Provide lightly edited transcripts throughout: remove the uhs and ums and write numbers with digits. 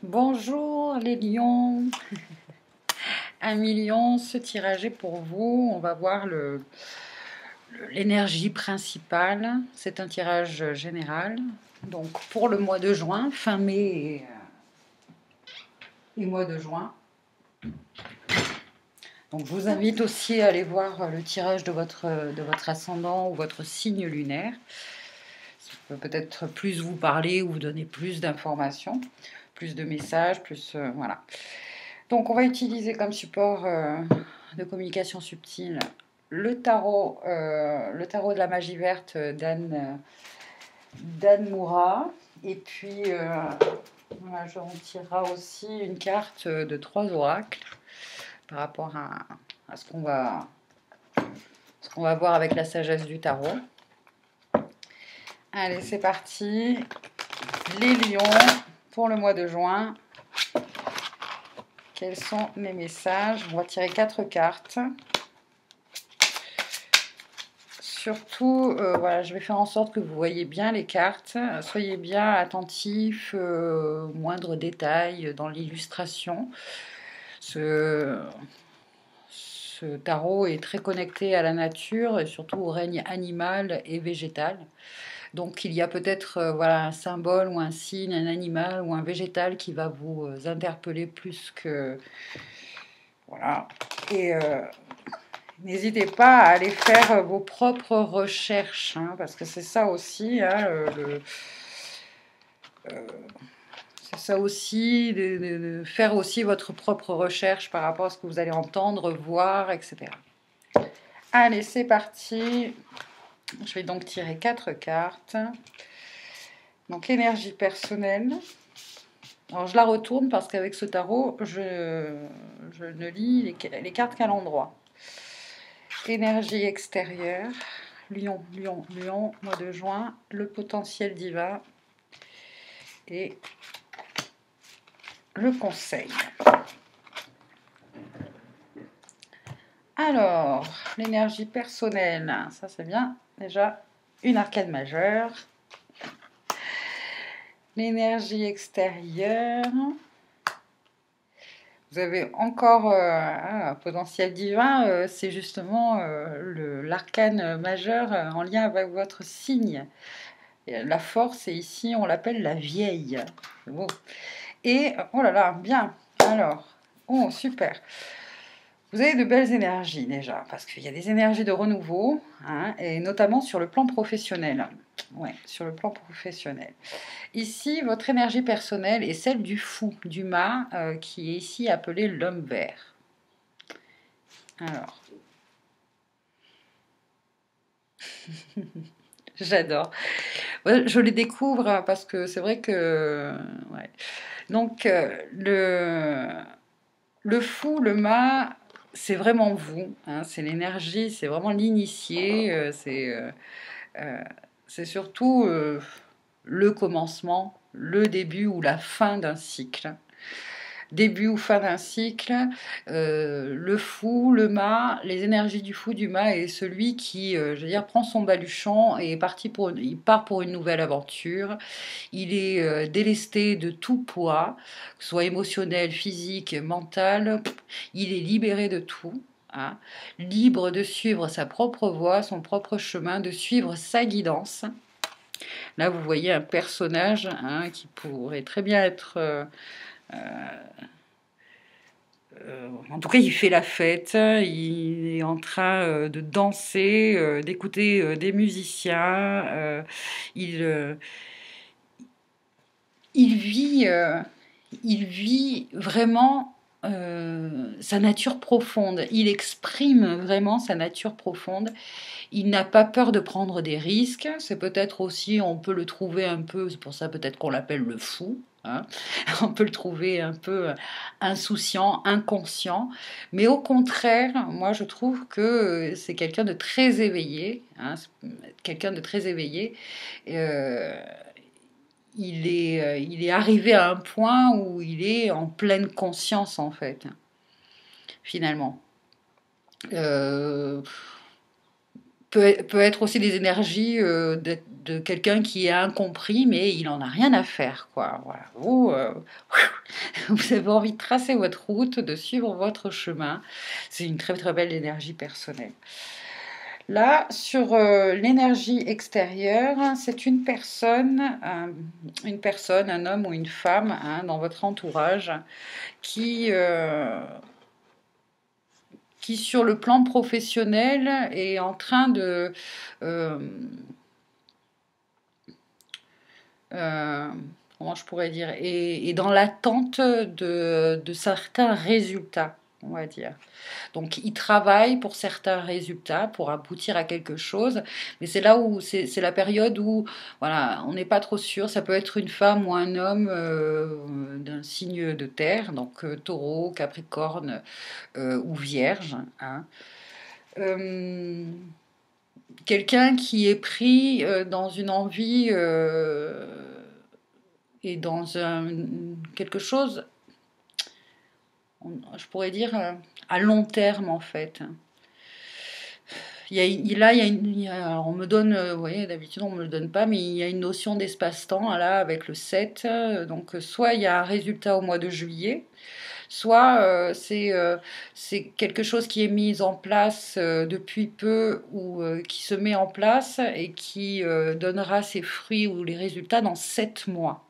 Bonjour les lions, 1 million, ce tirage est pour vous. On va voir l'énergie principale. C'est un tirage général. Donc pour le mois de juin, fin mai et mois de juin. Donc je vous invite aussi à aller voir le tirage de votre ascendant ou votre signe lunaire. Ça peut peut-être plus vous parler ou vous donner plus d'informations, plus de messages, voilà. Donc, on va utiliser comme support de communication subtile le tarot de la magie verte d'Anne Moura. Et puis, voilà, je retirera aussi une carte de 3 oracles par rapport à ce qu'on va voir avec la sagesse du tarot. Allez, c'est parti. Les lions pour le mois de juin. Quels sont mes messages? On va tirer 4 cartes. Surtout, voilà, je vais faire en sorte que vous voyez bien les cartes. Soyez bien attentifs, moindre détail dans l'illustration. Ce tarot est très connecté à la nature et surtout au règne animal et végétal. Donc il y a peut-être voilà, un symbole ou un signe, un animal ou un végétal qui va vous interpeller plus que... Voilà. Et n'hésitez pas à aller faire vos propres recherches, hein, parce que c'est ça aussi, hein, c'est ça aussi, de faire aussi votre propre recherche par rapport à ce que vous allez entendre, voir, etc. Allez, c'est parti. Je vais donc tirer 4 cartes. Donc, l'énergie personnelle. Alors, je la retourne parce qu'avec ce tarot, je ne lis les cartes qu'à l'endroit. Énergie extérieure. Lion, lion, lion, mois de juin. Le potentiel divin. Et le conseil. Alors, l'énergie personnelle, ça c'est bien. Déjà, une arcade majeure. L'énergie extérieure. Vous avez encore un potentiel divin, c'est justement l'arcane majeur en lien avec votre signe. Et la force, et ici on l'appelle la vieille. Beau. Et, oh là là, bien. Alors, oh super. Vous avez de belles énergies déjà, parce qu'il y a des énergies de renouveau, hein, et notamment sur le plan professionnel. Ouais, sur le plan professionnel. Ici, votre énergie personnelle est celle du fou, du mât, qui est ici appelé l'homme vert. Alors, j'adore. Ouais, je les découvre parce que c'est vrai que... Ouais. Donc, le fou, le mât, c'est vraiment vous, hein, c'est l'énergie, c'est vraiment l'initié, c'est surtout le commencement, le début ou la fin d'un cycle. Début ou fin d'un cycle, le fou, le mât, les énergies du fou, du mât est celui qui, je veux dire, prend son baluchon et il part pour une nouvelle aventure. Il est délesté de tout poids, que ce soit émotionnel, physique, mental. Il est libéré de tout. Hein, libre de suivre sa propre voie, son propre chemin, de suivre sa guidance. Là, vous voyez un personnage, hein, qui pourrait très bien être... en tout cas, il fait la fête, il est en train de danser, d'écouter des musiciens, il vit vraiment sa nature profonde, il exprime vraiment sa nature profonde. Il n'a pas peur de prendre des risques. C'est peut-être aussi, on peut le trouver un peu, c'est pour ça peut-être qu'on l'appelle le fou. Hein. On peut le trouver un peu insouciant, inconscient. Mais au contraire, moi je trouve que c'est quelqu'un de très éveillé. Hein, quelqu'un de très éveillé. Euh, il est arrivé à un point où il est en pleine conscience en fait, finalement. Euh, peut être aussi des énergies de quelqu'un qui est incompris, mais il en a rien à faire, quoi. Voilà. Vous avez envie de tracer votre route, de suivre votre chemin. C'est une très très belle énergie personnelle. Là, sur l'énergie extérieure, c'est une personne, un homme ou une femme hein, dans votre entourage qui, qui, sur le plan professionnel, est en train de... euh, euh, comment je pourrais dire, et dans l'attente de certains résultats, on va dire. Donc, il travaille pour certains résultats, pour aboutir à quelque chose, mais c'est là où c'est la période où, voilà, on n'est pas trop sûr. Ça peut être une femme ou un homme d'un signe de terre, donc taureau, capricorne ou vierge. Hein. Euh, Quelqu'un qui est pris dans une envie et dans quelque chose, je pourrais dire, à long terme en fait. Là, on me donne, vous voyez, d'habitude on ne me le donne pas, mais il y a une notion d'espace-temps là avec le 7. Donc, soit il y a un résultat au mois de juillet, soit c'est quelque chose qui est mis en place depuis peu ou qui se met en place et qui donnera ses fruits ou les résultats dans 7 mois.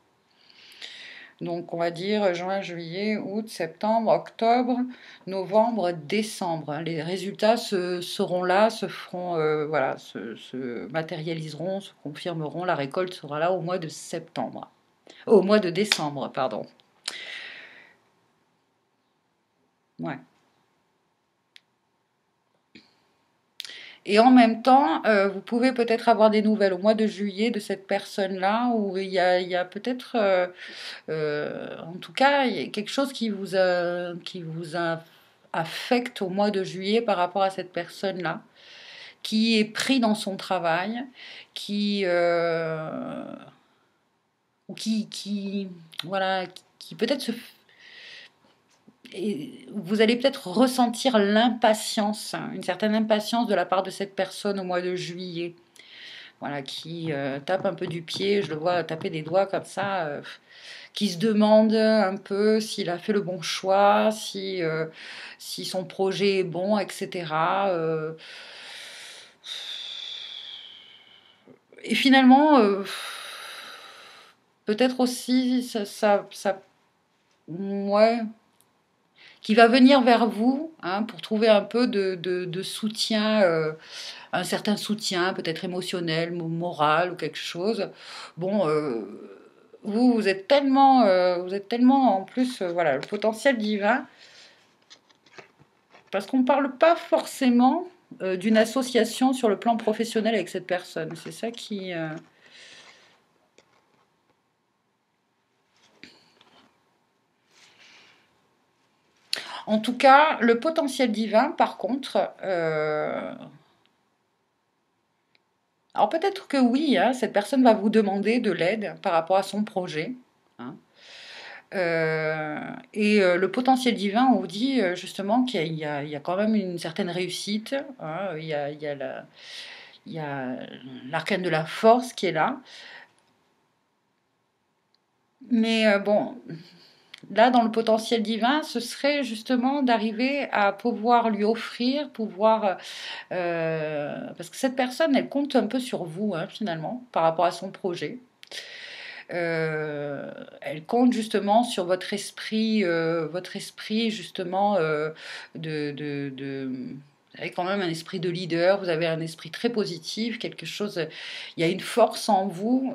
Donc on va dire juin, juillet, août, septembre, octobre, novembre, décembre. Les résultats seront là, se feront, voilà, se matérialiseront, se confirmeront. La récolte sera là au mois de septembre. Au mois de décembre, pardon. Ouais. Et en même temps, vous pouvez peut-être avoir des nouvelles au mois de juillet de cette personne-là, où il y a peut-être, en tout cas, il y a quelque chose qui vous affecte au mois de juillet par rapport à cette personne-là, qui est pris dans son travail, qui, ou voilà, qui peut-être et vous allez peut-être ressentir l'impatience, une certaine impatience de la part de cette personne au mois de juillet. Voilà, qui tape un peu du pied, je le vois taper des doigts comme ça, qui se demande un peu s'il a fait le bon choix, si son projet est bon, etc. Et finalement, peut-être aussi, ouais, qui va venir vers vous hein, pour trouver un peu de soutien, un certain soutien, peut-être émotionnel, moral ou quelque chose. Bon, vous êtes tellement en plus, voilà, le potentiel divin, parce qu'on ne parle pas forcément d'une association sur le plan professionnel avec cette personne. C'est ça qui... En tout cas, le potentiel divin, par contre, alors peut-être que oui, hein, cette personne va vous demander de l'aide par rapport à son projet. Hein. Le potentiel divin, on vous dit justement qu'il y a quand même une certaine réussite. Hein, il y a l'arcane de la force qui est là. Mais bon, là, dans le potentiel divin, ce serait justement d'arriver à pouvoir lui offrir, parce que cette personne, elle compte un peu sur vous, hein, finalement, par rapport à son projet. Elle compte justement sur votre esprit justement vous avez quand même un esprit de leader, vous avez un esprit très positif, quelque chose, il y a une force en vous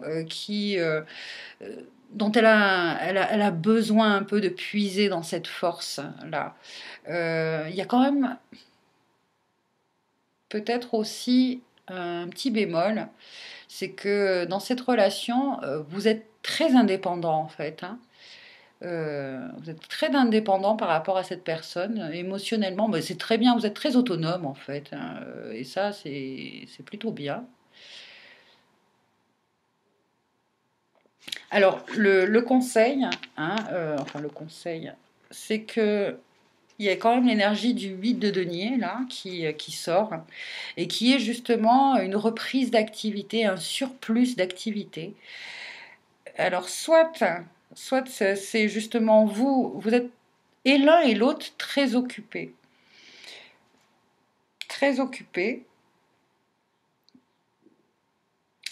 dont elle a besoin un peu de puiser dans cette force-là. Il y a quand même peut-être aussi un petit bémol, c'est que dans cette relation, vous êtes très indépendant en fait. Hein. Vous êtes très indépendant par rapport à cette personne, émotionnellement. Mais c'est très bien, vous êtes très autonome en fait. Hein, et ça, c'est plutôt bien. Alors, le conseil, hein, enfin le conseil, c'est que il y a quand même l'énergie du 8 de denier là qui sort et qui est justement une reprise d'activité, un surplus d'activité. Alors soit soit c'est justement vous, vous êtes et l'un et l'autre très occupés. Très occupés.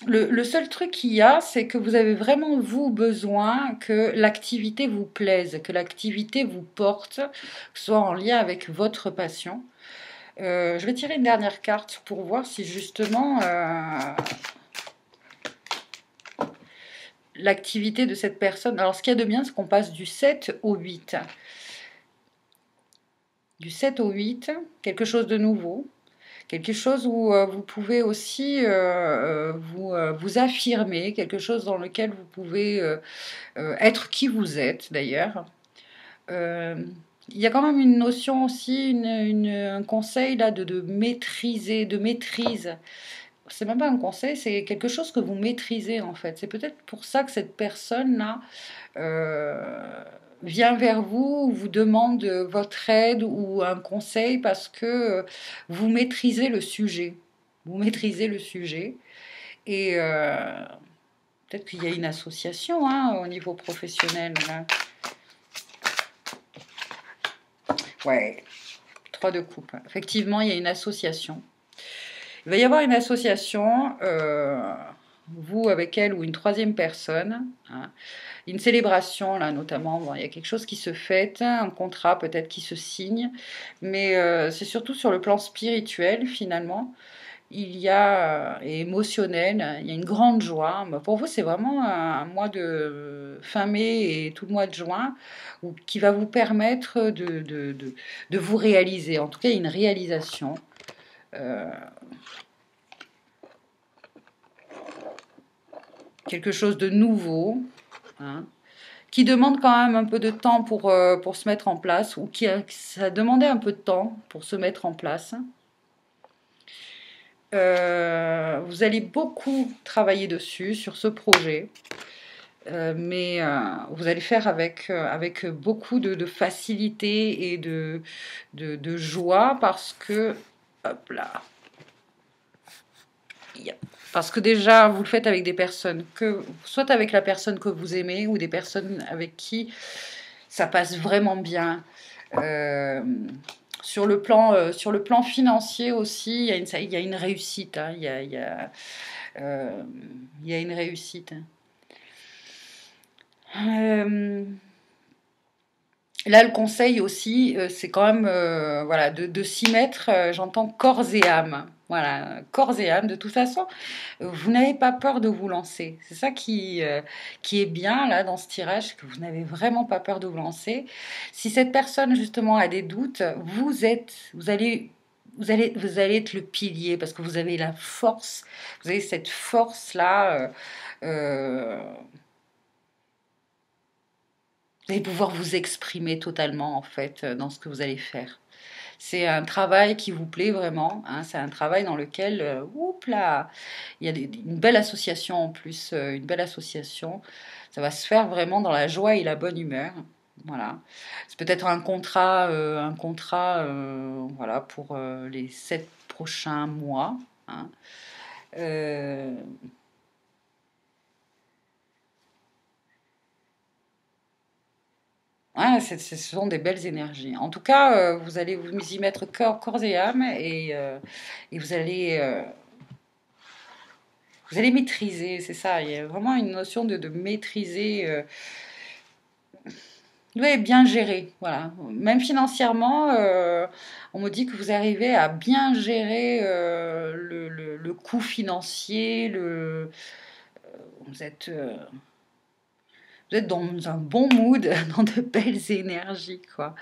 Le seul truc qu'il y a, c'est que vous avez vraiment, vous, besoin que l'activité vous plaise, que l'activité vous porte, que ce soit en lien avec votre passion. Je vais tirer une dernière carte pour voir si justement l'activité de cette personne... Alors, ce qu'il y a de bien, c'est qu'on passe du 7 au 8. Du 7 au 8, quelque chose de nouveau. Quelque chose où vous pouvez aussi vous affirmer, quelque chose dans lequel vous pouvez être qui vous êtes d'ailleurs. Euh, il y a quand même une notion aussi, un conseil là de maîtriser, de maîtrise. C'est même pas un conseil, c'est quelque chose que vous maîtrisez en fait. C'est peut-être pour ça que cette personne-là euh, vient vers vous, vous demande votre aide ou un conseil parce que vous maîtrisez le sujet. Vous maîtrisez le sujet. Et peut-être qu'il y a une association hein, au niveau professionnel. Là. Ouais, 3 de coupe. Effectivement, il y a une association. Il va y avoir une association, vous avec elle ou une troisième personne. Hein. Une célébration, là notamment, bon, il y a quelque chose qui se fête, un contrat peut-être qui se signe, mais c'est surtout sur le plan spirituel finalement. Il y a, et émotionnel, il y a une grande joie. Pour vous, c'est vraiment un mois de fin mai et tout le mois de juin qui va vous permettre de vous réaliser. En tout cas, il y a une réalisation. Euh, Quelque chose de nouveau. Hein, qui demande quand même un peu de temps pour se mettre en place, ou ça a demandé un peu de temps pour se mettre en place. Vous allez beaucoup travailler dessus, sur ce projet, mais vous allez faire avec beaucoup de facilité et de joie, parce que, hop là, parce que déjà, vous le faites avec des personnes soit avec la personne que vous aimez, ou des personnes avec qui ça passe vraiment bien. Euh, sur le plan financier aussi, il y a une réussite. Hein, il y a une réussite. Euh, Là, le conseil aussi, c'est quand même voilà, de s'y mettre, j'entends corps et âme. Voilà, corps et âme. De toute façon, vous n'avez pas peur de vous lancer. C'est ça qui est bien là dans ce tirage, que vous n'avez vraiment pas peur de vous lancer. Si cette personne justement a des doutes, vous allez être le pilier parce que vous avez la force, vous avez cette force-là. Vous allez pouvoir vous exprimer totalement en fait dans ce que vous allez faire. C'est un travail qui vous plaît vraiment. Hein, c'est un travail dans lequel, oups là, il y a une belle association en plus, une belle association. Ça va se faire vraiment dans la joie et la bonne humeur. Voilà. C'est peut-être un contrat, voilà, pour les 7 prochains mois. Hein. Euh, Ouais, ce sont des belles énergies. En tout cas, vous allez vous y mettre corps et âme et vous allez maîtriser, c'est ça. Il y a vraiment une notion de maîtriser, ouais, bien gérer. Voilà. Même financièrement, on me dit que vous arrivez à bien gérer le coût financier. Vous êtes, euh, vous êtes dans un bon mood, dans de belles énergies, quoi.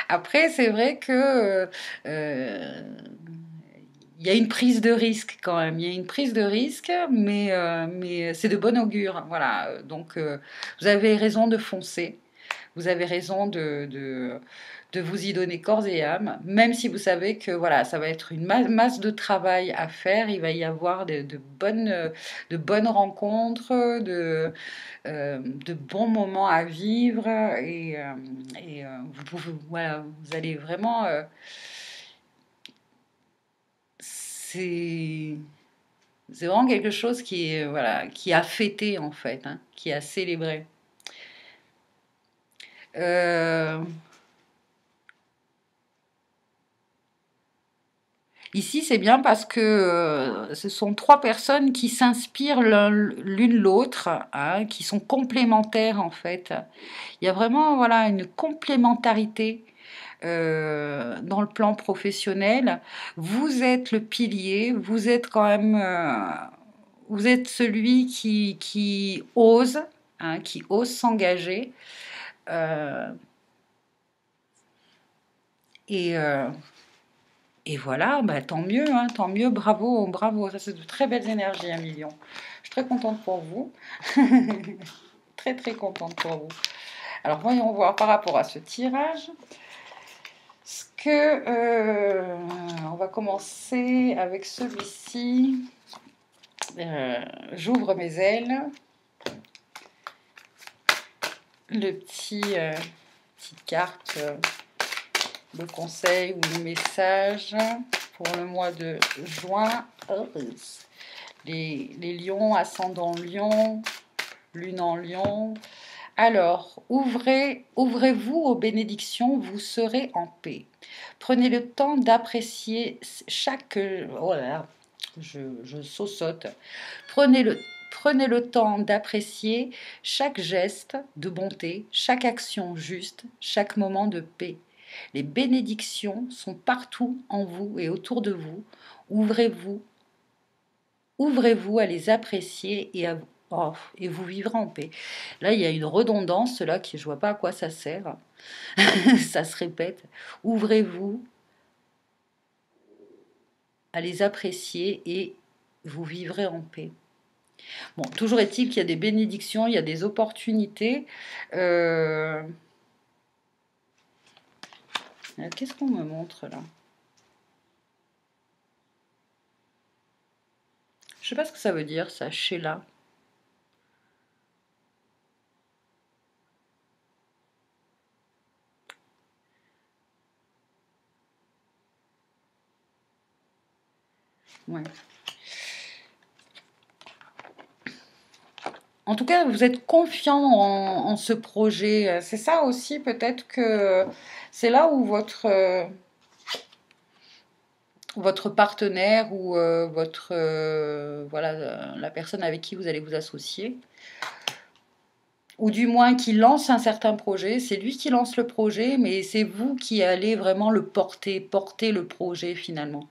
Après, c'est vrai que il y a une prise de risque quand même. Il y a une prise de risque, mais c'est de bon augure. Voilà. Donc, vous avez raison de foncer. Vous avez raison de vous y donner corps et âme, même si vous savez que voilà, ça va être une masse de travail à faire. Il va y avoir de bonnes rencontres, de bons moments à vivre, vous pouvez, voilà, vous allez vraiment. C'est c'est vraiment quelque chose qui est voilà, qui a fêté en fait, hein, qui a célébré. Euh, Ici, c'est bien parce que ce sont trois personnes qui s'inspirent l'une l'autre, hein, qui sont complémentaires en fait. Il y a vraiment voilà, une complémentarité dans le plan professionnel. Vous êtes le pilier, vous êtes quand même, vous êtes celui qui ose s'engager. euh, et, euh, et voilà, bah, tant mieux, bravo, bravo. Ça, c'est de très belles énergies, un million. Je suis très contente pour vous. Très, très contente pour vous. Alors, voyons voir par rapport à ce tirage. On va commencer avec celui-ci. J'ouvre mes ailes. Petite carte de conseil ou de message pour le mois de juin. Les lions, ascendant lion, lune en lion. Alors, ouvrez-vous aux bénédictions, vous serez en paix. Prenez le temps d'apprécier chaque... Oh là là, je saussote. Prenez le temps d'apprécier chaque geste de bonté, chaque action juste, chaque moment de paix. Les bénédictions sont partout en vous et autour de vous. Ouvrez-vous, ouvrez-vous à les apprécier et vous vivrez en paix. Là, il y a une redondance, là, qui je vois pas à quoi ça sert. Ça se répète. Ouvrez-vous à les apprécier et vous vivrez en paix. Bon, toujours est-il qu'il y a des bénédictions, il y a des opportunités. Qu'est-ce qu'on me montre là? Je sais pas ce que ça veut dire, ça, Sheila. Ouais. En tout cas, vous êtes confiant en ce projet. C'est ça aussi, peut-être que c'est là où votre partenaire ou la personne avec qui vous allez vous associer, ou du moins qui lance un certain projet, c'est lui qui lance le projet, mais c'est vous qui allez vraiment le porter le projet finalement.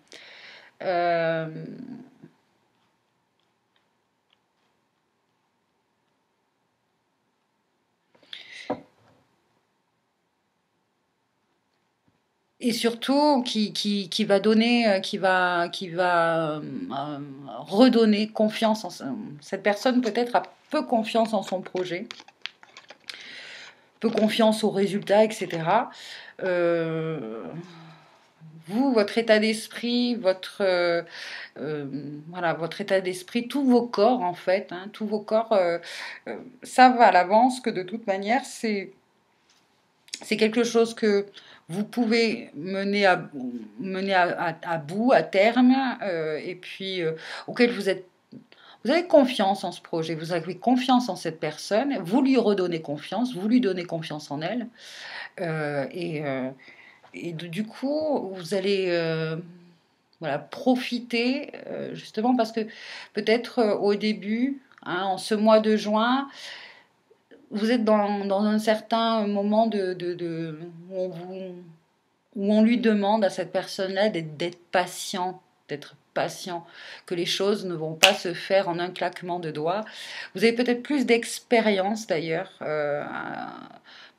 Euh, et surtout qui va donner, redonner confiance cette personne peut-être a peu confiance en son projet, peu confiance aux résultats, etc. Euh, Vous, votre état d'esprit, voilà, votre état d'esprit, tous vos corps en fait, hein, tous vos corps savent à l'avance que de toute manière c'est quelque chose que vous pouvez mener à bout, à terme, et puis auquel vous avez confiance en ce projet, vous avez confiance en cette personne, vous lui redonnez confiance, vous lui donnez confiance en elle, euh, et, euh, du coup, vous allez voilà, profiter, justement parce que peut-être au début, hein, en ce mois de juin, vous êtes dans un certain moment où on lui demande à cette personne-là d'être patient, que les choses ne vont pas se faire en un claquement de doigts. Vous avez peut-être plus d'expérience d'ailleurs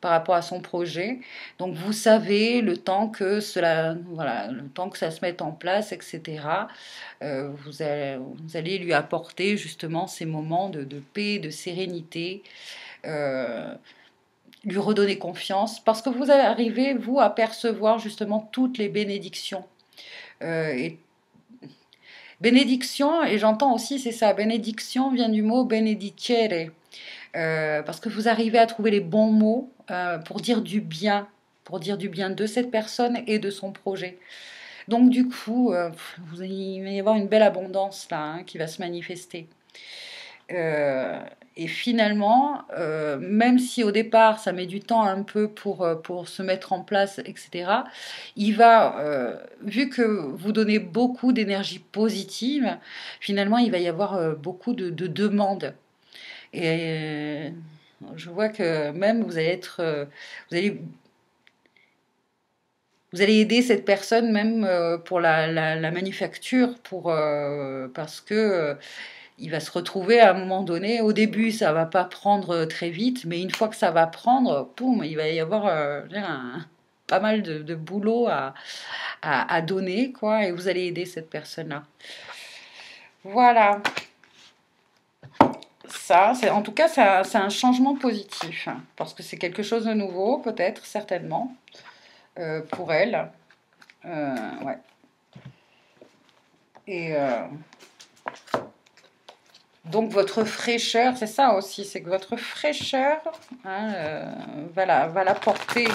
par rapport à son projet. Donc vous savez le temps que voilà, le temps que ça se mette en place, etc. Vous allez lui apporter justement ces moments de paix, de sérénité. Euh, Lui redonner confiance, parce que vous arrivez, vous, à percevoir justement toutes les bénédictions. Et bénédiction, et j'entends aussi, c'est ça, bénédiction vient du mot benedicere, parce que vous arrivez à trouver les bons mots pour dire du bien de cette personne et de son projet. Donc du coup, il va y avoir une belle abondance là, hein, qui va se manifester. Euh, Et finalement, même si au départ ça met du temps un peu pour se mettre en place, etc., il va, vu que vous donnez beaucoup d'énergie positive, finalement il va y avoir beaucoup de demandes. Et je vois que même vous allez être, vous allez, vous allez aider cette personne même pour la manufacture, parce que il va se retrouver à un moment donné. Au début, ça va pas prendre très vite, mais une fois que ça va prendre, boum, il va y avoir pas mal de boulot à donner, quoi, et vous allez aider cette personne-là. Voilà. Ça, en tout cas, c'est un changement positif, hein, parce que c'est quelque chose de nouveau, peut-être, certainement, pour elle. Ouais. Et donc votre fraîcheur, c'est ça aussi, c'est que votre fraîcheur, hein, va la porter,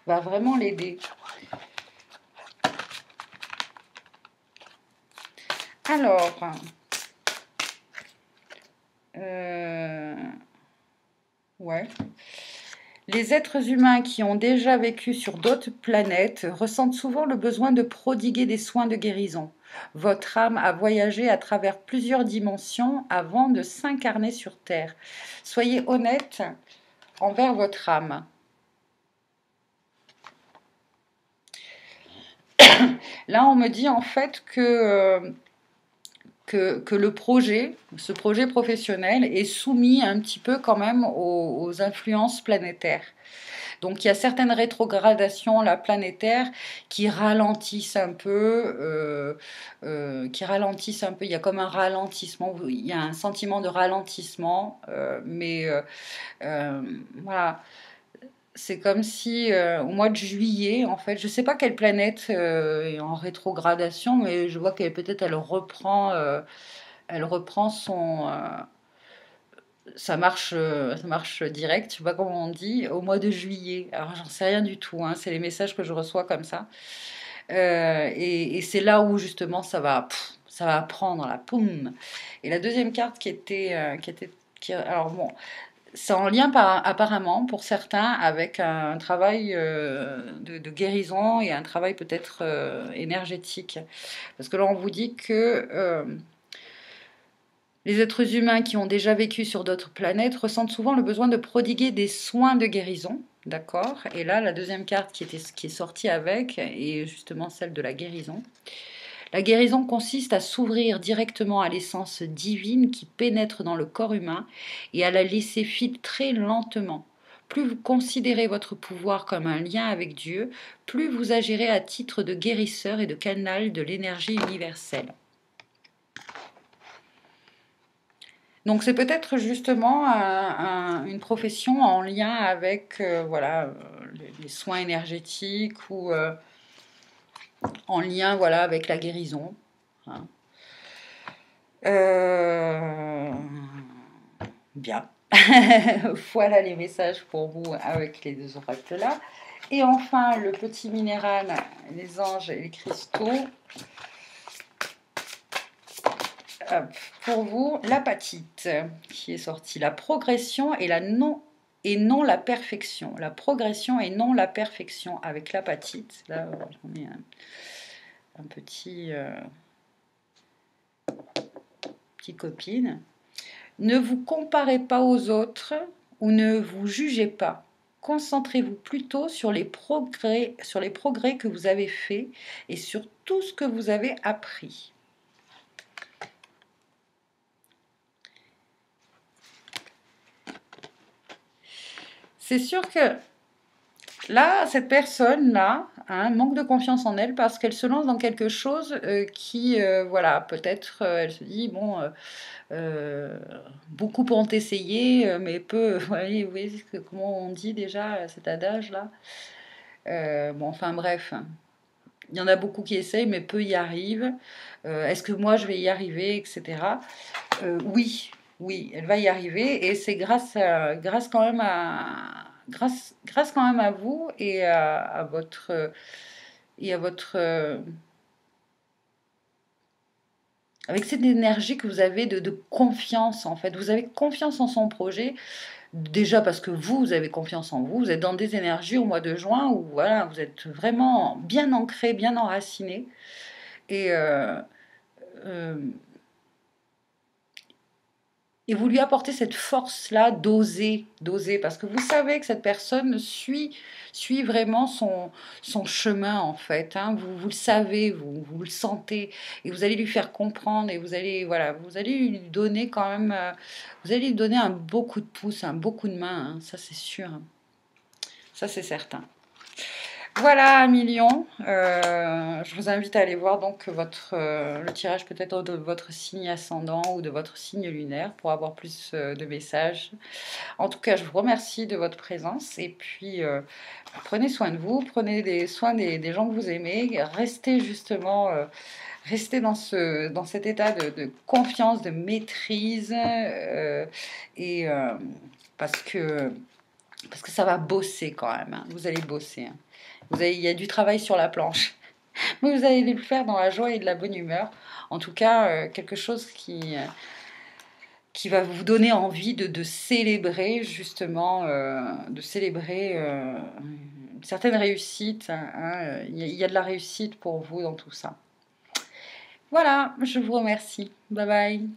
va vraiment l'aider. Alors, ouais. Les êtres humains qui ont déjà vécu sur d'autres planètes ressentent souvent le besoin de prodiguer des soins de guérison. Votre âme a voyagé à travers plusieurs dimensions avant de s'incarner sur Terre. Soyez honnête envers votre âme. Là, on me dit en fait que le projet, ce projet professionnel, est soumis un petit peu quand même aux influences planétaires. Donc il y a certaines rétrogradations là, planétaires qui ralentissent un peu, Il y a comme un ralentissement, il y a un sentiment de ralentissement, voilà. C'est comme si au mois de juillet, en fait, je ne sais pas quelle planète est en rétrogradation, mais je vois qu'elle peut-être elle reprend ça marche direct, je sais pas comment on dit, au mois de juillet. Alors j'en sais rien du tout, hein, c'est les messages que je reçois comme ça. Et c'est là où justement ça va prendre la poum. Et la deuxième carte alors bon, c'est en lien apparemment pour certains avec un travail de guérison et un travail peut-être énergétique. Parce que là on vous dit que les êtres humains qui ont déjà vécu sur d'autres planètes ressentent souvent le besoin de prodiguer des soins de guérison. D'accord. Et là, la deuxième carte qui est sortie avec est justement celle de la guérison. La guérison consiste à s'ouvrir directement à l'essence divine qui pénètre dans le corps humain et à la laisser filtrer lentement. Plus vous considérez votre pouvoir comme un lien avec Dieu, plus vous agirez à titre de guérisseur et de canal de l'énergie universelle. Donc c'est peut-être justement une profession en lien avec voilà, les soins énergétiques ou en lien voilà, avec la guérison. Hein. Bien. Voilà les messages pour vous avec les deux oracles là. Et enfin, le petit minéral, les anges et les cristaux. Pour vous, l'apatite qui est sortie, la progression et non la perfection. La progression et non la perfection avec l'apatite. Là, j'en ai un petit copine. Ne vous comparez pas aux autres ou ne vous jugez pas. Concentrez-vous plutôt sur les progrès que vous avez faits et sur tout ce que vous avez appris. C'est sûr que là, cette personne-là manque de confiance en elle parce qu'elle se lance dans quelque chose qui, voilà, peut-être elle se dit, bon, beaucoup ont essayé, mais peu, vous voyez comment on dit déjà cet adage-là. Bon, enfin bref, il y en a beaucoup qui essayent, mais peu y arrivent. Est-ce que moi je vais y arriver, etc. Oui, oui, elle va y arriver et c'est grâce quand même grâce quand même à vous et à votre avec cette énergie que vous avez de confiance en fait. Vous avez confiance en son projet, déjà parce que vous avez confiance en vous. Vous êtes dans des énergies au mois de juin où voilà, vous êtes vraiment bien ancré, bien enraciné. Et, euh, et vous lui apportez cette force-là d'oser, d'oser, parce que vous savez que cette personne suit vraiment son chemin, en fait. Hein. Vous le savez, vous le sentez, et vous allez lui faire comprendre, et vous allez, voilà, vous allez lui donner quand même, vous allez lui donner un beau coup de pouce, un beau coup de main, hein, ça c'est sûr, hein. Ça c'est certain. Voilà, un million. Je vous invite à aller voir donc le tirage peut-être de votre signe ascendant ou de votre signe lunaire pour avoir plus de messages. En tout cas, je vous remercie de votre présence et puis prenez soin de vous, prenez soin des gens que vous aimez, restez justement, restez dans cet état de confiance, de maîtrise et parce que, parce que ça va bosser quand même, hein. Vous allez bosser, hein. Il y a du travail sur la planche. Mais vous allez le faire dans la joie et de la bonne humeur. En tout cas, quelque chose qui va vous donner envie de célébrer, justement, de célébrer une certaine réussite, hein. Il y a de la réussite pour vous dans tout ça. Voilà, je vous remercie. Bye bye.